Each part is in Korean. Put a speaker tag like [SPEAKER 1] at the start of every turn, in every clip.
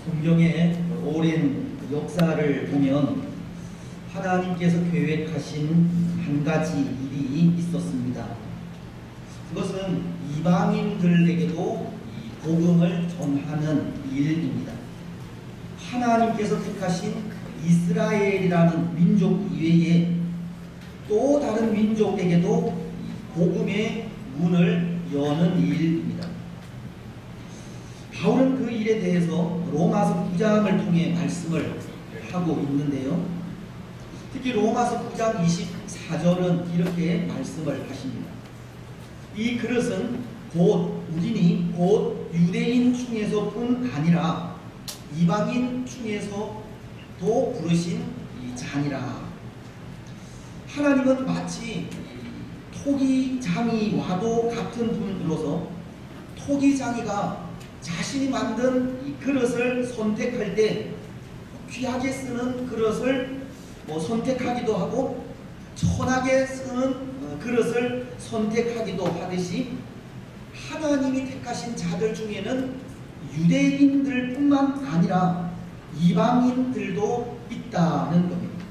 [SPEAKER 1] 성경의 오랜 역사를 보면 하나님께서 계획하신 한 가지 일이 있었습니다. 그것은 이방인들에게도 이 복음을 전하는 일입니다. 하나님께서 택하신 이스라엘이라는 민족 이외에 또 다른 민족에게도 복음의 문을 여는 일입니다. 바울은 그 일에 대해서 로마서 9장을 통해 말씀을 하고 있는데요. 특히 로마서 9장 24절은 이렇게 말씀을 하십니다. 이 그릇은 우리니 곧 유대인 중에서뿐 아니라 이방인 중에서도 부르신 이 잔이라. 하나님은 마치 토기장이 와도 같은 분으로서 토기장이가 자신이 만든 이 그릇을 선택할 때 귀하게 쓰는 그릇을 선택하기도 하고 천하게 쓰는 그릇을 선택하기도 하듯이 하나님이 택하신 자들 중에는 유대인들 뿐만 아니라 이방인들도 있다는 겁니다.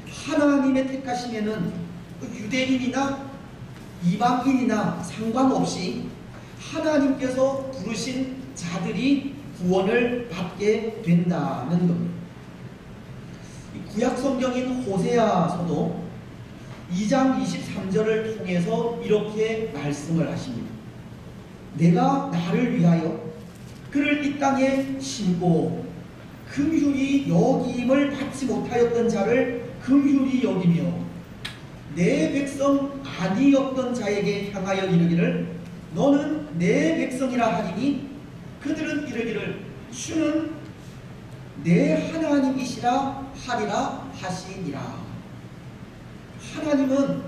[SPEAKER 1] 하나님의 택하심에는 유대인이나 이방인이나 상관없이 하나님께서 부르신 자들이 구원을 받게 된다는 겁니다. 구약 성경인 호세아서도 2장 23절을 통해서 이렇게 말씀을 하십니다. 내가 나를 위하여 그를 이 땅에 심고 긍휼히 여김을 받지 못하였던 자를 긍휼히 여기며 내 백성 아니었던 자에게 향하여 이르기를 너는 내 백성이라 하리니 그들은 이르기를 주는 내 하나님이시라 하리라 하시니라. 하나님은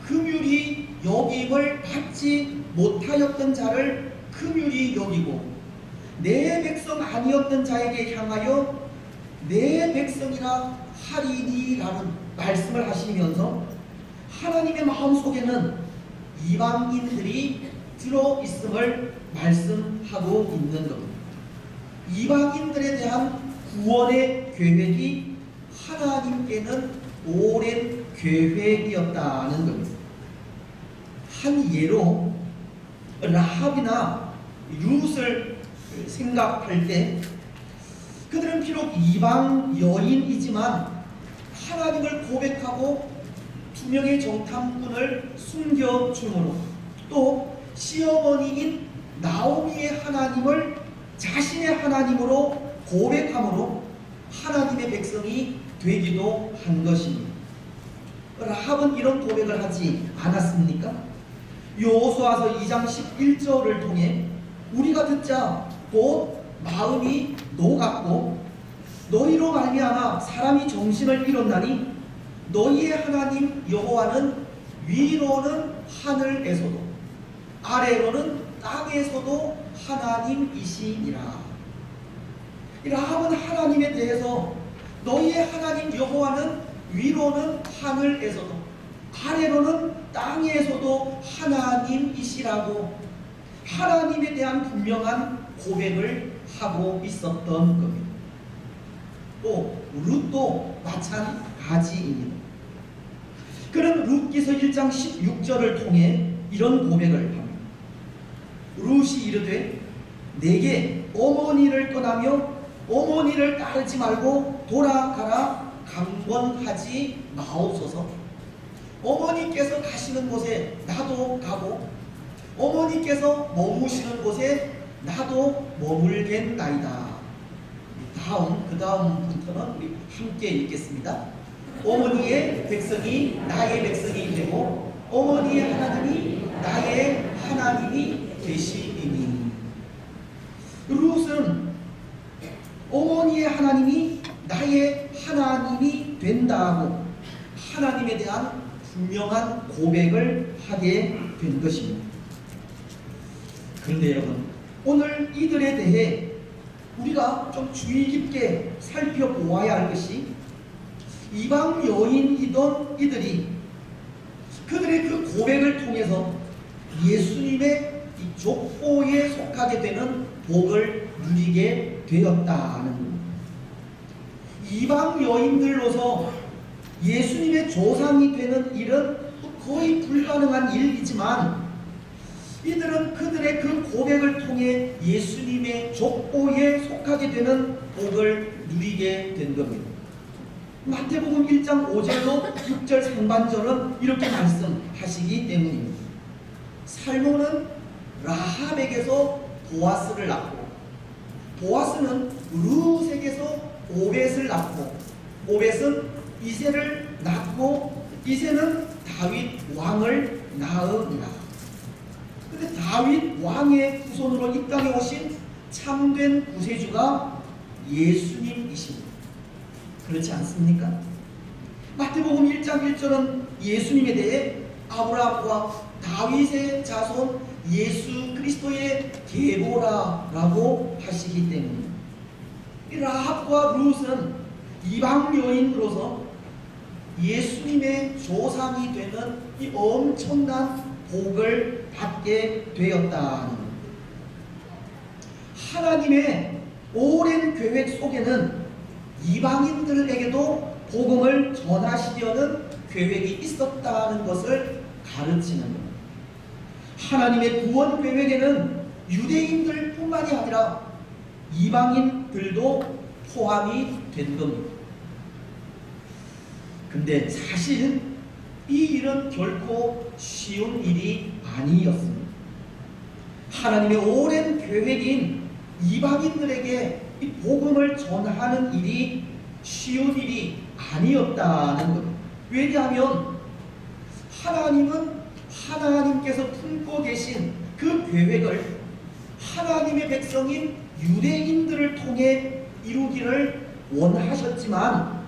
[SPEAKER 1] 긍휼히 여김을 받지 못하였던 자를 긍휼히 여기고 내 백성 아니었던 자에게 향하여 내 백성이라 하리니라는 말씀을 하시면서 하나님의 마음속에는 이방인들이 들어있음을 말씀하고 있는 겁니다. 이방인들에 대한 구원의 계획이 하나님께는 오랜 계획이었다는 겁니다. 한 예로 라합이나 룻을 생각할 때 그들은 비록 이방 여인이지만 하나님을 고백하고 두 명의 정탐꾼을 숨겨줌으로 또 시어머니인 나오미의 하나님을 자신의 하나님으로 고백함으로 하나님의 백성이 되기도 한 것입니다. 라합은 이런 고백을 하지 않았습니까? 여호수아서 2장 11절을 통해 우리가 듣자 곧 마음이 녹았고 너희로 말미암아 사람이 정신을 잃었나니 너희의 하나님 여호와는 위로는 하늘에서도 아래로는 땅에서도 하나님이시니라. 라합은 하나님에 대해서 너희의 하나님 여호와는 위로는 하늘에서도 아래로는 땅에서도 하나님이시라고 하나님에 대한 분명한 고백을 하고 있었던 겁니다. 또 룻도 마찬가지입니다. 그는 룻기서 1장 16절을 통해 이런 고백을 합니다. 룻이 이르되 내게 어머니를 떠나며 어머니를 따르지 말고 돌아가라 강권하지 마옵소서. 어머니께서 가시는 곳에 나도 가고 어머니께서 머무시는 곳에 나도 머물겠나이다. 그 다음부터는 우리 함께 읽겠습니다. 어머니의 백성이 나의 백성이 되고 어머니의 하나님이 나의 하나님이 되시리니. 룻은 어머니의 하나님이 나의 하나님이 된다고 하나님에 대한 분명한 고백을 하게 된 것입니다. 그런데 여러분, 오늘 이들에 대해 우리가 좀 주의 깊게 살펴보아야 할 것이 이방 여인이던 이들이 그들의 그 고백을 통해서 예수님의 이 족보에 속하게 되는 복을 누리게 되었다는 겁니다. 이방 여인들로서 예수님의 조상이 되는 일은 거의 불가능한 일이지만 이들은 그들의 그 고백을 통해 예수님의 족보에 속하게 되는 복을 누리게 된 겁니다. 마태복음 1장 5절로 6절 상반절은 이렇게 말씀하시기 때문입니다. 살몬은 라합에게서 보아스를 낳고, 보아스는 룻에게서 오벳을 낳고, 오벳은 이새를 낳고, 이새는 다윗 왕을 낳으니라. 근데 다윗 왕의 후손으로 이 땅에 오신 참된 구세주가 예수님이십니다. 그렇지 않습니까? 마태복음 1장 1절은 예수님에 대해 아브라함과 다윗의 자손 예수 그리스도의 계보라라고 하시기 때문입니다. 라합과 룻은 이방 여인으로서 예수님의 조상이 되는 이 엄청난 복을 받게 되었다는 것. 하나님의 오랜 계획 속에는 이방인들에게도 복음을 전하시려는 계획이 있었다는 것을 가르치는 것. 하나님의 구원 계획에는 유대인들 뿐만이 아니라 이방인들도 포함이 된 겁니다. 근데 사실 이 일은 결코 쉬운 일이 아니었습니다. 하나님의 오랜 계획인 이방인들에게 이 복음을 전하는 일이 쉬운 일이 아니었다는 것. 왜냐하면 하나님은 하나님께서 품고 계신 그 계획을 하나님의 백성인 유대인들을 통해 이루기를 원하셨지만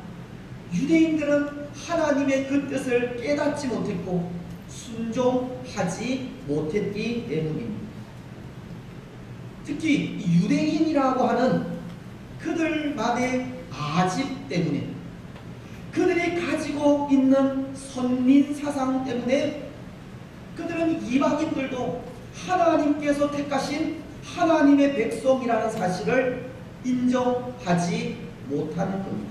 [SPEAKER 1] 유대인들은 하나님의 그 뜻을 깨닫지 못했고 순종하지 못했기 때문입니다. 특히 유대인이라고 하는 그들만의 아집 때문에, 그들이 가지고 있는 선민 사상 때문에 그들은 이방인들도 하나님께서 택하신 하나님의 백성이라는 사실을 인정하지 못하는 겁니다.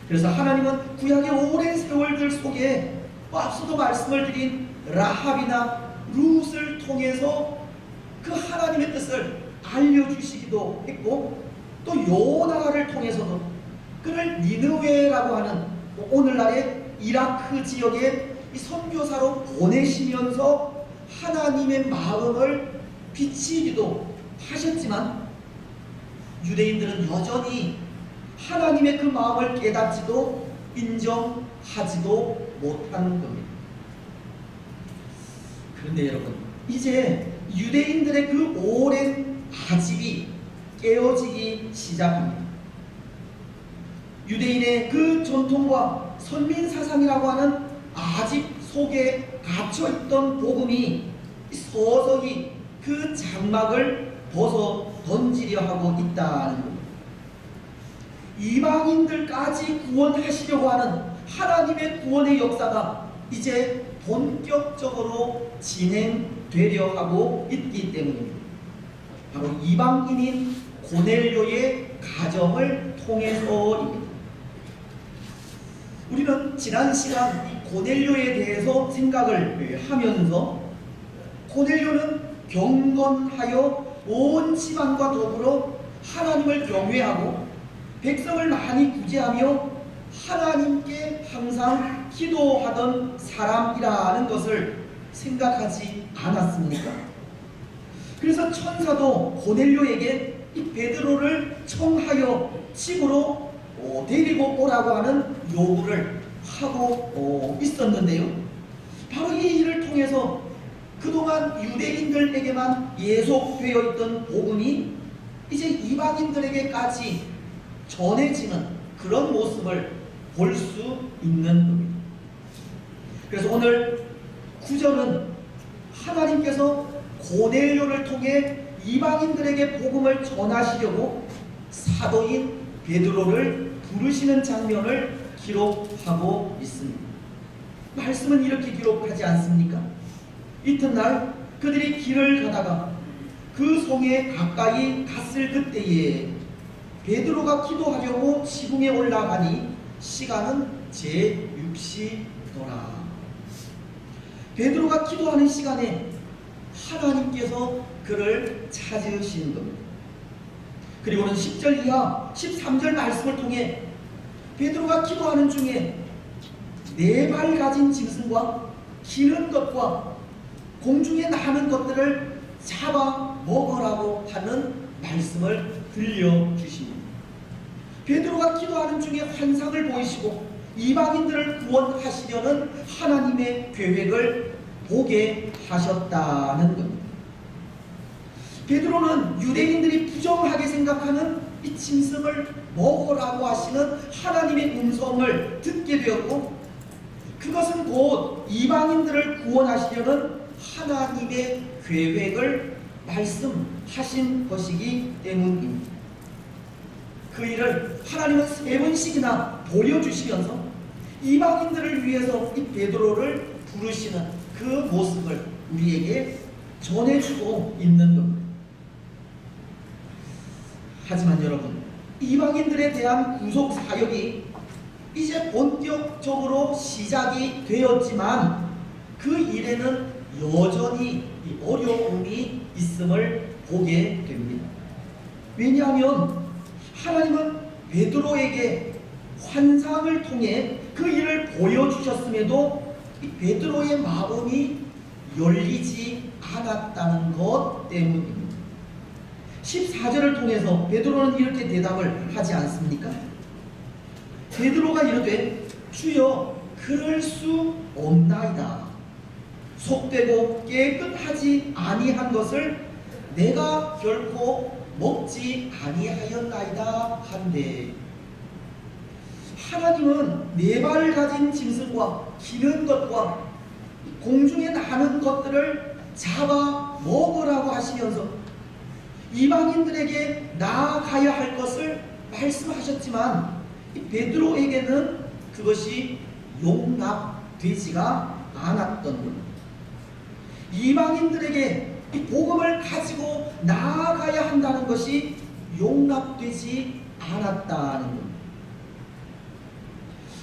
[SPEAKER 1] 그래서 하나님은 구약의 오랜 세월들 속에 앞서도 말씀을 드린 라합이나 룻을 통해서 그 하나님의 뜻을 알려주시기도 했고, 또 요나를 통해서도 그를 니느웨라고 하는 오늘날의 이라크 지역의 이 선교사로 보내시면서 하나님의 마음을 비치기도 하셨지만 유대인들은 여전히 하나님의 그 마음을 깨닫지도 인정하지도 못하는 겁니다. 그런데 여러분, 이제 유대인들의 그 오랜 아집이 깨어지기 시작합니다. 유대인의 그 전통과 선민사상이라고 하는 아집 속에 갇혀있던 복음이 서서히 그 장막을 벗어 던지려 하고 있다는 겁니다. 이방인들까지 구원하시려고 하는 하나님의 구원의 역사가 이제 본격적으로 진행되려 하고 있기 때문입니다. 바로 이방인인 고넬료의 가정을 통해서입니다. 우리는 지난 시간 이 고넬료에 대해서 생각을 하면서 고넬료는 경건하여 온 집안과 더불어 하나님을 경외하고 백성을 많이 구제하며 하나님께 항상 기도하던 사람이라는 것을 생각하지 않았습니까? 그래서 천사도 고넬료에게 이 베드로를 청하여 집으로 데리고 오라고 하는 요구를 하고 있었는데요. 바로 이 일을 통해서 그동안 유대인들에게만 예속되어 있던 복음이 이제 이방인들에게까지 전해지는 그런 모습을 볼 수 있는 겁니다. 그래서 오늘 구절은 하나님께서 고넬료를 통해 이방인들에게 복음을 전하시려고 사도인 베드로를 부르시는 장면을 기록하고 있습니다. 말씀은 이렇게 기록하지 않습니까? 이튿날 그들이 길을 가다가 그 성에 가까이 갔을 그때에 베드로가 기도하려고 지붕에 올라가니 시간은 제6시더라. 베드로가 기도하는 시간에 하나님께서 그를 찾으신 겁니다. 그리고는 10절 이하 13절 말씀을 통해 베드로가 기도하는 중에 4발 가진 짐승과 기는 것과 공중에 나는 것들을 잡아 먹으라고 하는 말씀을 들려주십니다. 베드로가 기도하는 중에 환상을 보이시고 이방인들을 구원하시려는 하나님의 계획을 보게 하셨다는 겁니다. 베드로는 유대인들이 부정하게 생각하는 이 짐승을 먹으라고 하시는 하나님의 음성을 듣게 되었고, 그것은 곧 이방인들을 구원하시려는 하나님의 계획을 말씀하신 것이기 때문입니다. 그 일을 하나님은 3번씩이나 보여주시면서 이방인들을 위해서 이 베드로를 부르시는 그 모습을 우리에게 전해주고 있는 겁니다. 하지만 여러분, 이방인들에 대한 구속 사역이 이제 본격적으로 시작이 되었지만 그 일에는 여전히 어려움이 있음을 보게 됩니다. 왜냐하면 하나님은 베드로에게 환상을 통해 그 일을 보여주셨음에도 이 베드로의 마음이 열리지 않았다는 것 때문입니다. 14절을 통해서 베드로는 이렇게 대답을 하지 않습니까? 베드로가 이르되 주여 그럴 수 없나이다. 속되고 깨끗하지 아니한 것을 내가 결코 먹지 아니하였나이다 한데, 하나님은 4발 가진 짐승과 기는 것과 공중에 나는 것들을 잡아 먹으라고 하시면서 이방인들에게 나아가야 할 것을 말씀하셨지만 베드로에게는 그것이 용납되지가 않았던 것. 이방인들에게 이 복음을 가지고 나아가야 한다는 것이 용납되지 않았다는 것.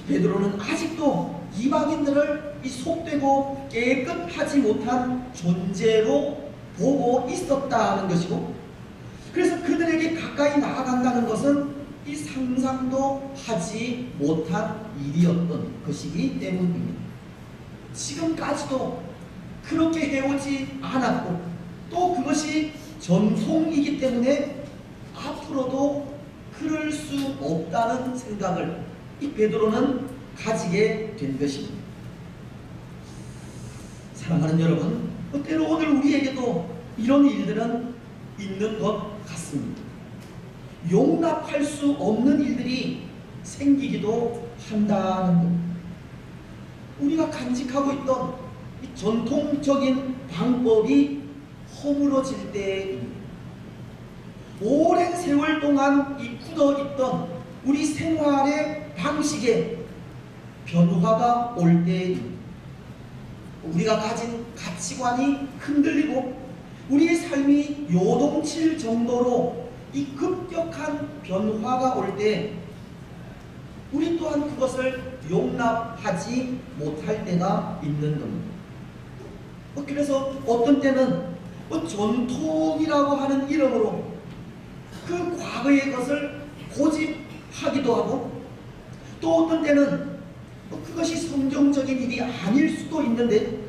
[SPEAKER 1] 베드로는 아직도 이방인들을 이 속되고 깨끗하지 못한 존재로 보고 있었다는 것이고, 그래서 그들에게 가까이 나아간다는 것은 이 상상도 하지 못한 일이었던 것이기 때문입니다. 지금까지도 그렇게 해오지 않았고 또 그것이 전통이기 때문에 앞으로도 그럴 수 없다는 생각을 이 베드로는 가지게 된 것입니다. 사랑하는 여러분, 때로 오늘 우리에게도 이런 일들은 있는 것 같습니다. 용납할 수 없는 일들이 생기기도 한다는 것. 우리가 간직하고 있던 이 전통적인 방법이 허물어질 때입니다. 오랜 세월 동안 이 굳어있던 우리 생활의 방식에 변화가 올 때입니다. 우리가 가진 가치관이 흔들리고 우리의 삶이 요동칠 정도로 이 급격한 변화가 올 때 우리 또한 그것을 용납하지 못할 때가 있는 겁니다. 그래서 어떤 때는 전통이라고 하는 이름으로 그 과거의 것을 고집하기도 하고, 또 어떤 때는 그것이 성경적인 일이 아닐 수도 있는데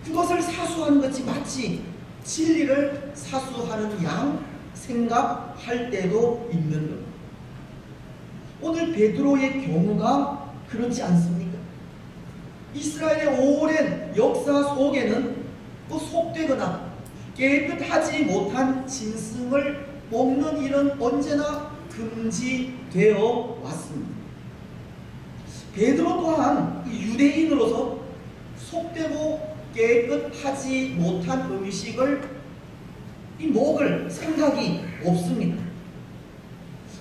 [SPEAKER 1] 그것을 사수하는 것이 마치 진리를 사수하는 양 생각할 때도 있는 겁니다. 오늘 베드로의 경우가 그렇지 않습니까? 이스라엘의 오랜 역사 속에는 또 속되거나 깨끗하지 못한 짐승을 먹는 일은 언제나 금지되어 왔습니다. 베드로 또한 유대인으로서 속되고 깨끗하지 못한 음식을 먹을 생각이 없습니다.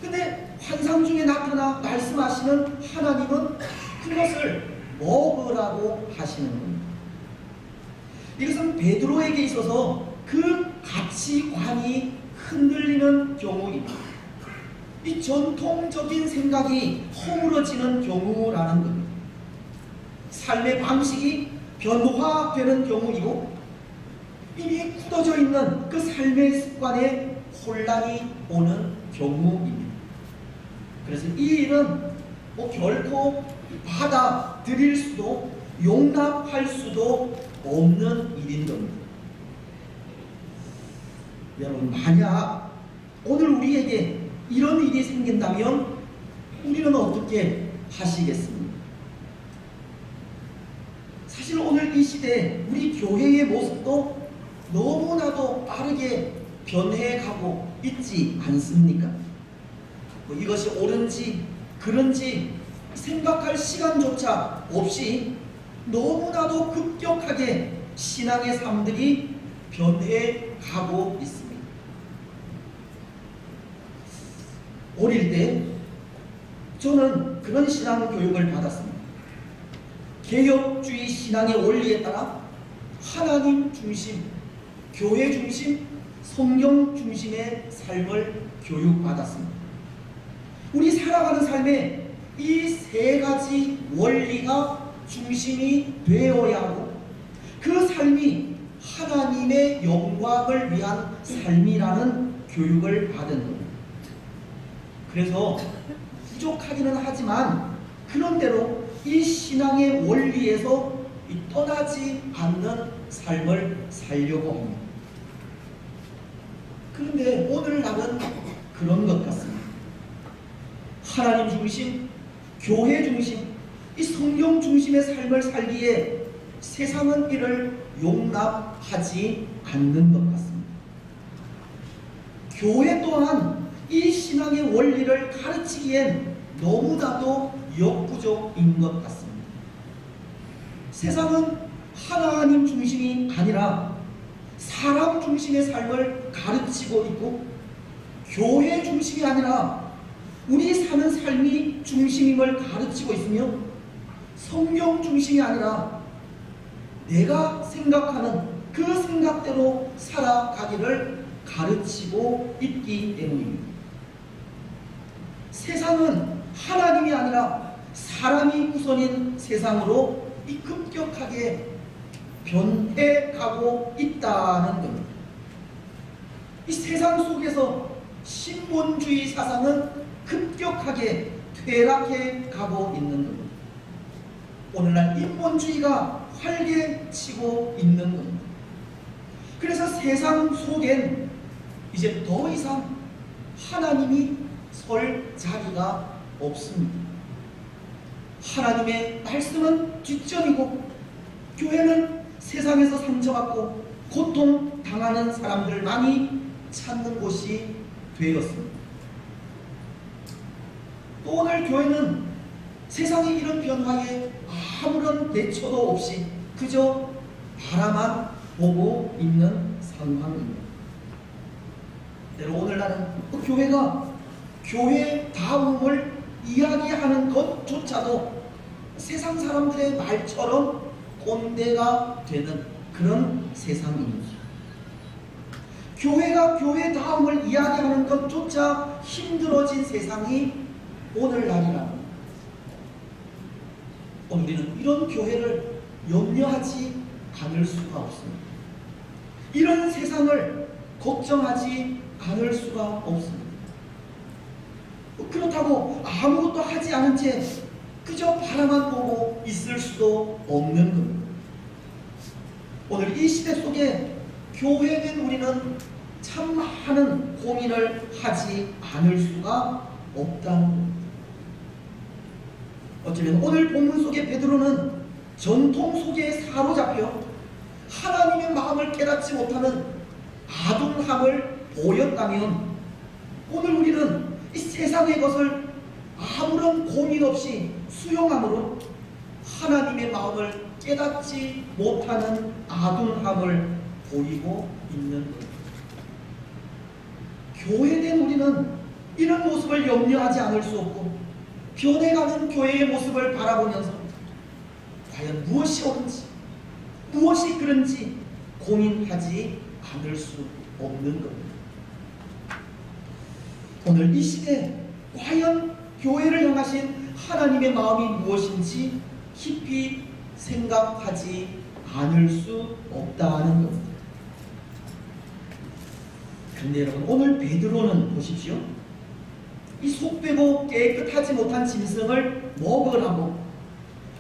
[SPEAKER 1] 근데 환상 중에 나타나 말씀하시는 하나님은 그것을 먹으라고 하시는 겁니다. 이것은 베드로에게 있어서 그 가치관이 흔들리는 경우입니다. 이 전통적인 생각이 허물어지는 경우라는 겁니다. 삶의 방식이 변화되는 경우이고 이미 굳어져 있는 그 삶의 습관에 혼란이 오는 경우입니다. 그래서 이 일은 결코 받아들일 수도 용납할 수도 없는 일인 겁니다. 여러분, 만약 오늘 우리에게 이런 일이 생긴다면 우리는 어떻게 하시겠습니까? 사실 오늘 이 시대에 우리 교회의 모습도 너무나도 빠르게 변해가고 있지 않습니까? 이것이 옳은지 그런지 생각할 시간조차 없이 너무나도 급격하게 신앙의 삶들이 변해가고 있습니다. 어릴 때 저는 그런 신앙 교육을 받았습니다. 개혁주의 신앙의 원리에 따라 하나님 중심, 교회 중심, 성경 중심의 삶을 교육받았습니다. 우리 살아가는 삶에 이 세 가지 원리가 중심이 되어야 하고 그 삶이 하나님의 영광을 위한 삶이라는 교육을 받은 겁니다. 그래서 부족하기는 하지만 그런대로 이 신앙의 원리에서 떠나지 않는 삶을 살려고 합니다. 그런데 오늘날은 그런 것 같습니다. 하나님 중심, 교회 중심, 이 성경 중심의 삶을 살기에 세상은 이를 용납하지 않는 것 같습니다. 교회 또한 이 신앙의 원리를 가르치기엔 너무나도 역부족인 것 같습니다. 세상은 하나님 중심이 아니라 사람 중심의 삶을 가르치고 있고 교회 중심이 아니라 우리 사는 삶이 중심임을 가르치고 있으며 성경 중심이 아니라 내가 생각하는 그 생각대로 살아가기를 가르치고 있기 때문입니다. 세상은 하나님이 아니라 사람이 우선인 세상으로 급격하게 변해가고 있다는 겁니다. 이 세상 속에서 신본주의 사상은 급격하게 퇴락해 가고 있는 겁니다. 오늘날 인본주의가 활개치고 있는 겁니다. 그래서 세상 속엔 이제 더 이상 하나님이 설 자리가 없습니다. 하나님의 말씀은 뒷전이고 교회는 세상에서 상처받고 고통당하는 사람들만이 찾는 곳이 되었습니다. 또 오늘 교회는 세상의 이런 변화에 아무런 대처도 없이 그저 바라만 보고 있는 상황입니다. 오늘날은 교회가 교회다움을 이야기하는 것조차도 세상 사람들의 말처럼 꼰대가 되는 그런 세상입니다. 교회가 교회다움을 이야기하는 것조차 힘들어진 세상이 오늘날이라 우리는 이런 교회를 염려하지 않을 수가 없습니다. 이런 세상을 걱정하지 않을 수가 없습니다. 그렇다고 아무것도 하지 않은 채 그저 바라만 보고 있을 수도 없는 겁니다. 오늘 이 시대 속에 교회된 우리는 참 많은 고민을 하지 않을 수가 없다는 겁니다. 어쩌면 오늘 본문 속에 베드로는 전통 속에 사로잡혀 하나님의 마음을 깨닫지 못하는 아둔함을 보였다면 오늘 우리는 이 세상의 것을 아무런 고민 없이 수용함으로 하나님의 마음을 깨닫지 못하는 아둔함을 보이고 있는 것. 교회된 우리는 이런 모습을 염려하지 않을 수 없고 변해가는 교회의 모습을 바라보면서 과연 무엇이 옳은지 무엇이 그런지 고민하지 않을 수 없는 겁니다. 오늘 이 시대 과연 교회를 향하신 하나님의 마음이 무엇인지 깊이 생각하지 않을 수 없다는 겁니다. 그런데 여러분, 오늘 베드로는 보십시오. 이 속되고 깨끗하지 못한 짐승을 먹으라고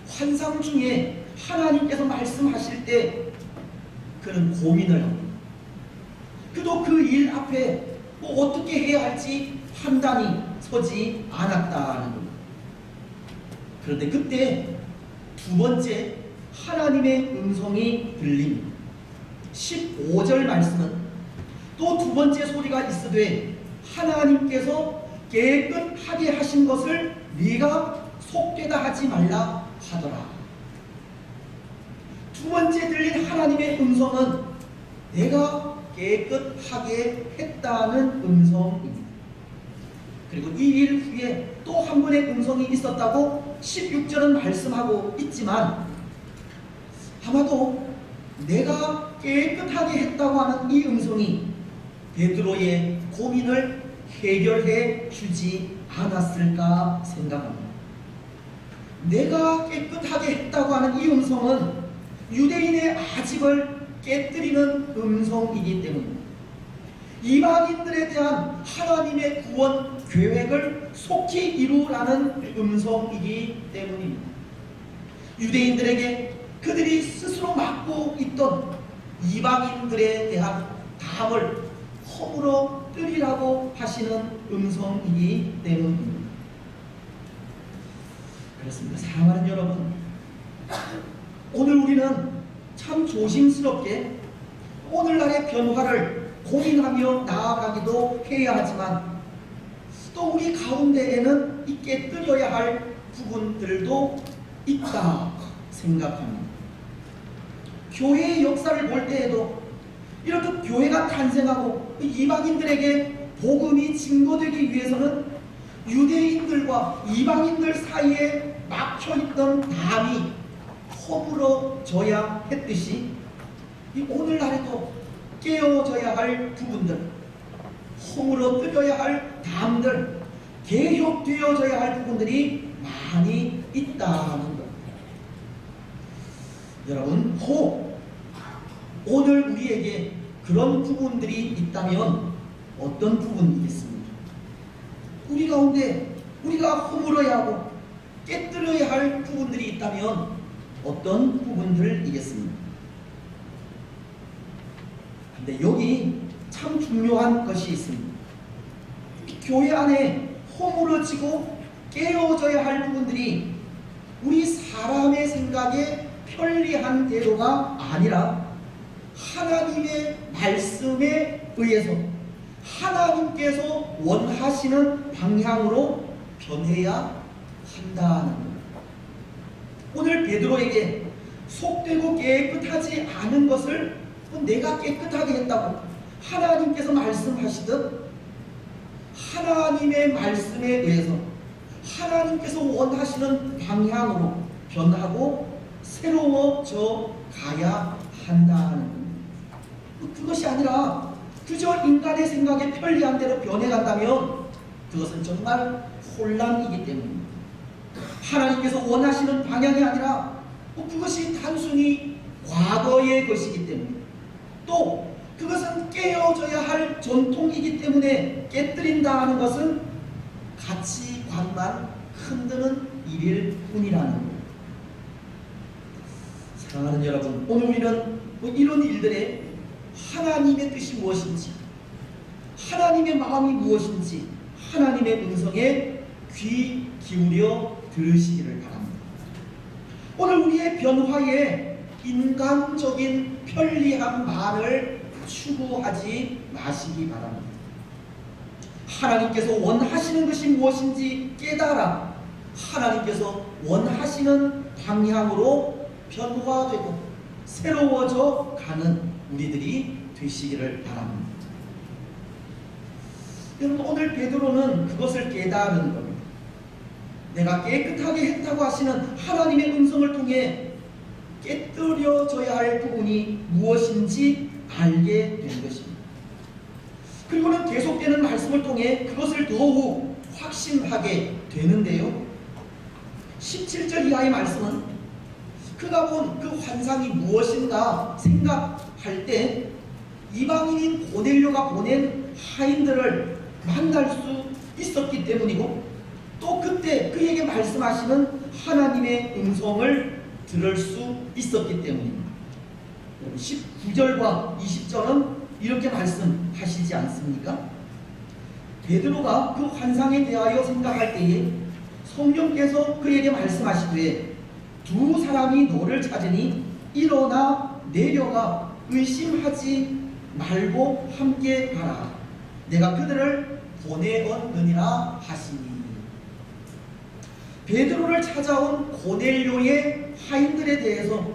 [SPEAKER 1] 환상 중에 하나님께서 말씀하실 때 그는 고민을 합니다. 그도 그 일 앞에 어떻게 해야 할지 판단이 서지 않았다는 겁니다. 그런데 그때 두 번째 하나님의 음성이 들립니다. 15절 말씀은 또 두 번째 소리가 있으되 하나님께서 깨끗하게 하신 것을 네가 속되다 하지 말라 하더라. 두 번째 들린 하나님의 음성은 내가 깨끗하게 했다는 음성입니다. 그리고 이 일 후에 또 한 번의 음성이 있었다고 16절은 말씀하고 있지만 아마도 내가 깨끗하게 했다고 하는 이 음성이 베드로의 고민을 해결해 주지 않았을까 생각합니다. 내가 깨끗하게 했다고 하는 이 음성은 유대인의 아집을 깨뜨리는 음성이기 때문입니다. 이방인들에 대한 하나님의 구원 계획을 속히 이루라는 음성이기 때문입니다. 유대인들에게 그들이 스스로 맡고 있던 이방인들에 대한 담을 허물어 뜨리라고 하시는 음성이기 때문입니다. 그렇습니다. 사랑하는 여러분, 오늘 우리는 참 조심스럽게 오늘날의 변화를 고민하며 나아가기도 해야 하지만 또 우리 가운데에는 이 깨뜨려야 할 부분들도 있다 생각합니다. 교회의 역사를 볼 때에도 이렇게 교회가 탄생하고 이방인들에게 복음이 증거되기 위해서는 유대인들과 이방인들 사이에 막혀있던 담이 허물어져야 했듯이 오늘날에도 깨어져야 할 부분들, 허물어뜨려야 할 담들, 개혁되어져야 할 부분들이 많이 있다는 것. 여러분, 혹 오늘 우리에게 그런 부분들이 있다면 어떤 부분이겠습니까? 우리 가운데 우리가 허물어야 하고 깨뜨려야 할 부분들이 있다면 어떤 부분들이겠습니까? 근데 여기 참 중요한 것이 있습니다. 교회 안에 허물어지고 깨어져야 할 부분들이 우리 사람의 생각에 편리한 대로가 아니라 하나님의 말씀에 의해서 하나님께서 원하시는 방향으로 변해야 한다는 것. 오늘 베드로에게 속되고 깨끗하지 않은 것을 내가 깨끗하게 했다고 하나님께서 말씀하시듯 하나님의 말씀에 의해서 하나님께서 원하시는 방향으로 변하고 새로워져 가야 한다는 겁니다. 그것이 아니라 그저 인간의 생각에 편리한 대로 변해간다면 그것은 정말 혼란이기 때문입니다. 하나님께서 원하시는 방향이 아니라 그것이 단순히 과거의 것이기 때문에 또 그것은 깨어져야 할 전통이기 때문에 깨뜨린다는 것은 가치관만 흔드는 일일 뿐이라는 거예요. 사랑하는 여러분, 오늘 우리는 이런 일들에 하나님의 뜻이 무엇인지, 하나님의 마음이 무엇인지 하나님의 음성에 귀 기울여 들으시기를 바랍니다. 오늘 우리의 변화에 인간적인 편리함만을 추구하지 마시기 바랍니다. 하나님께서 원하시는 것이 무엇인지 깨달아 하나님께서 원하시는 방향으로 변화되고 새로워져 가는 우리들이 되시기를 바랍니다. 여러분, 오늘 베드로는 그것을 깨달은 겁니다. 내가 깨끗하게 했다고 하시는 하나님의 음성을 통해 깨뜨려져야 할 부분이 무엇인지 알게 된 것입니다. 그리고는 계속되는 말씀을 통해 그것을 더욱 확신하게 되는데요. 17절 이하의 말씀은 그가 본 그 환상이 무엇인가 생각할 때 이방인인 고넬료가 보낸 하인들을 만날 수 있었기 때문이고, 또 그때 그에게 말씀하시는 하나님의 음성을 들을 수 있었기 때문입니다. 19절과 20절은 이렇게 말씀하시지 않습니까? 베드로가 그 환상에 대하여 생각할 때에 성령께서 그에게 말씀하시되 두 사람이 너를 찾으니 일어나 내려가 의심하지 말고 함께 가라. 내가 그들을 보내었느니라 하시니. 베드로를 찾아온 고넬료의 하인들에 대해서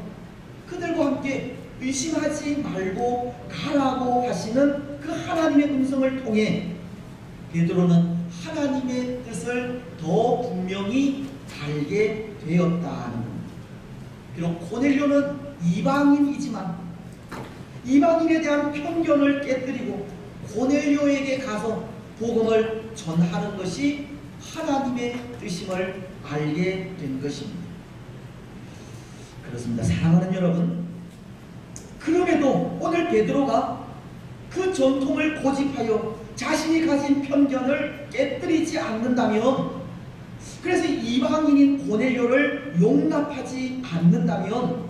[SPEAKER 1] 그들과 함께 의심하지 말고 가라고 하시는 그 하나님의 음성을 통해 베드로는 하나님의 뜻을 더 분명히 알게 되었다는 겁니다. 비록 고넬료는 이방인이지만 이방인에 대한 편견을 깨뜨리고 고넬료에게 가서 복음을 전하는 것이 하나님의 뜻임을 알게 된 것입니다. 그렇습니다. 사랑하는 여러분, 그럼에도 오늘 베드로가 그 전통을 고집하여 자신이 가진 편견을 깨뜨리지 않는다면, 그래서 이방인인 고넬료를 용납하지 않는다면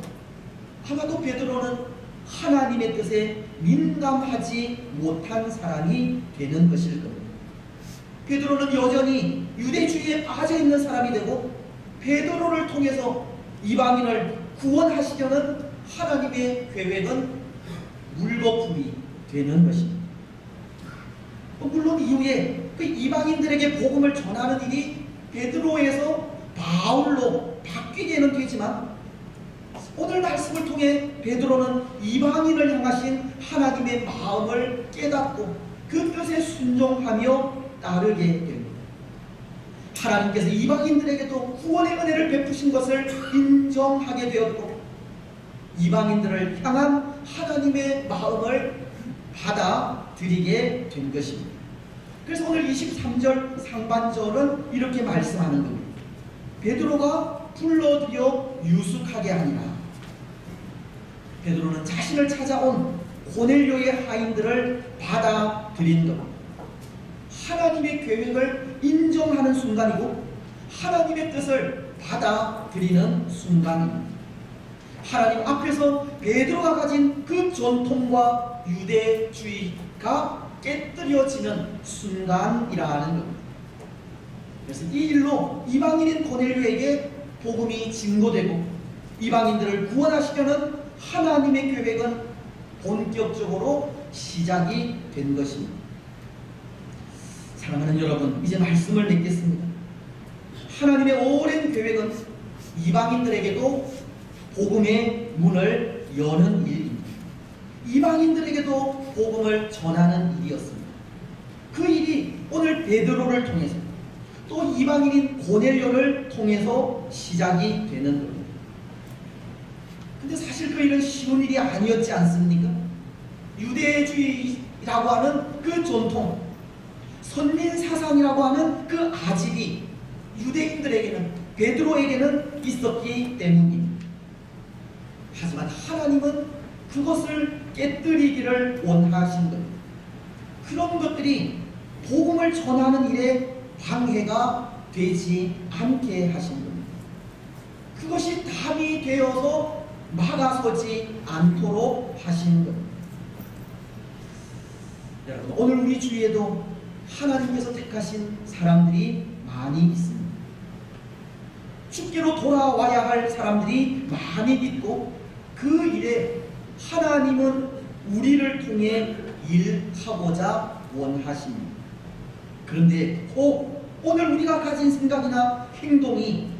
[SPEAKER 1] 아마도 베드로는 하나님의 뜻에 민감하지 못한 사람이 되는 것일 겁니다. 베드로는 여전히 유대주의에 빠져있는 사람이 되고, 베드로를 통해서 이방인을 구원하시려는 하나님의 계획은 물거품이 되는 것입니다. 물론 이후에 그 이방인들에게 복음을 전하는 일이 베드로에서 바울로 바뀌게는 되지만, 오늘 말씀을 통해 베드로는 이방인을 향하신 하나님의 마음을 깨닫고 그 뜻에 순종하며 따르게 됩니다. 하나님께서 이방인들에게도 구원의 은혜를 베푸신 것을 인정하게 되었고, 이방인들을 향한 하나님의 마음을 받아들이게 된 것입니다. 그래서 오늘 23절 상반절은 이렇게 말씀하는 겁니다. 베드로가 불러들여 유숙하게 하니라. 베드로는 자신을 찾아온 고넬료의 하인들을 받아들인 것, 하나님의 계획을 인정하는 순간이고 하나님의 뜻을 받아들이는 순간입니다. 하나님 앞에서 베드로가 가진 그 전통과 유대주의가 깨뜨려지는 순간이라는 겁니다. 그래서 이 일로 이방인인 고넬료에게 복음이 증거되고 이방인들을 구원하시려는 하나님의 계획은 본격적으로 시작이 된 것입니다. 사랑하는 여러분, 이제 말씀을 맺겠습니다. 하나님의 오랜 계획은 이방인들에게도 복음의 문을 여는 일입니다. 이방인들에게도 복음을 전하는 일이었습니다. 그 일이 오늘 베드로를 통해서 또 이방인인 고넬료를 통해서 시작이 되는 겁니다. 근데 사실 그 일은 쉬운 일이 아니었지 않습니까? 유대주의라고 하는 그 전통, 선민사상이라고 하는 그 아집이 유대인들에게는, 베드로에게는 있었기 때문입니다. 하지만 하나님은 그것을 깨뜨리기를 원하신 겁니다. 그런 것들이 복음을 전하는 일에 방해가 되지 않게 하신 겁니다. 그것이 담이 되어서 막아서지 않도록 하신 겁니다. 여러분, 오늘 우리 주위에도 하나님께서 택하신 사람들이 많이 있습니다. 주께로 돌아와야 할 사람들이 많이 있고, 그 일에 하나님은 우리를 통해 일하고자 원하십니다. 그런데 오늘 우리가 가진 생각이나 행동이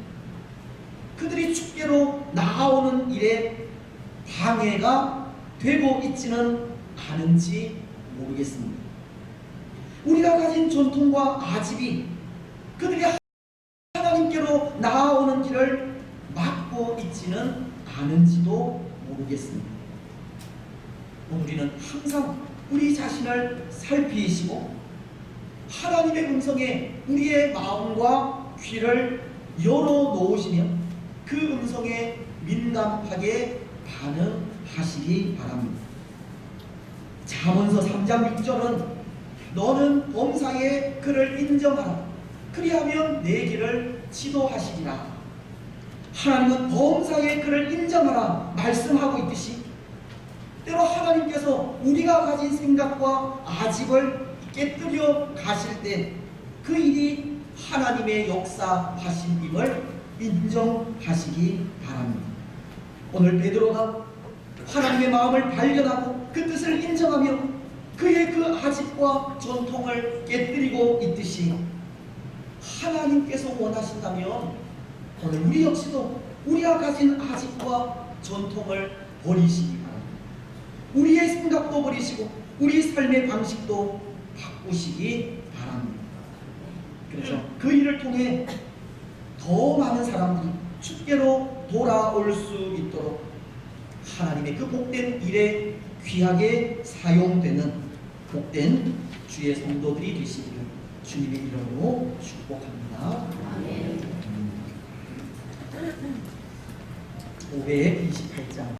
[SPEAKER 1] 그들이 주께로 나아오는 일에 방해가 되고 있지는 않은지 모르겠습니다. 우리가 가진 전통과 아집이 그들이 하나님께로 나아오는 길을 막고 있지는 않은지도 모르겠습니다. 우리는 항상 우리 자신을 살피시고 하나님의 음성에 우리의 마음과 귀를 열어놓으시며 그 음성에 민감하게 반응하시기 바랍니다. 잠언서 3장 6절은 너는 범사에 그를 인정하라. 그리하면 내 길을 지도하시리라. 하나님은 범사에 그를 인정하라 말씀하고 있듯이 때로 하나님께서 우리가 가진 생각과 아집을 깨뜨려 가실 때 그 일이 하나님의 역사하심임을 인정하시기 바랍니다. 오늘 베드로가 하나님의 마음을 발견하고 그 뜻을 인정하며 그의 그 아집과 전통을 깨뜨리고 있듯이 하나님께서 원하신다면 오늘 우리 역시도 우리가 가진 아집과 전통을 버리시기 바랍니다. 우리의 생각도 버리시고 우리 삶의 방식도 바꾸시기 바랍니다. 그래서 그 일을 통해 더 많은 사람들이 주께로 돌아올 수 있도록 하나님의 그 복된 일에 귀하게 사용되는 복된 주의 성도들이 되시기를 주님의 이름으로 축복합니다. 아멘. 528장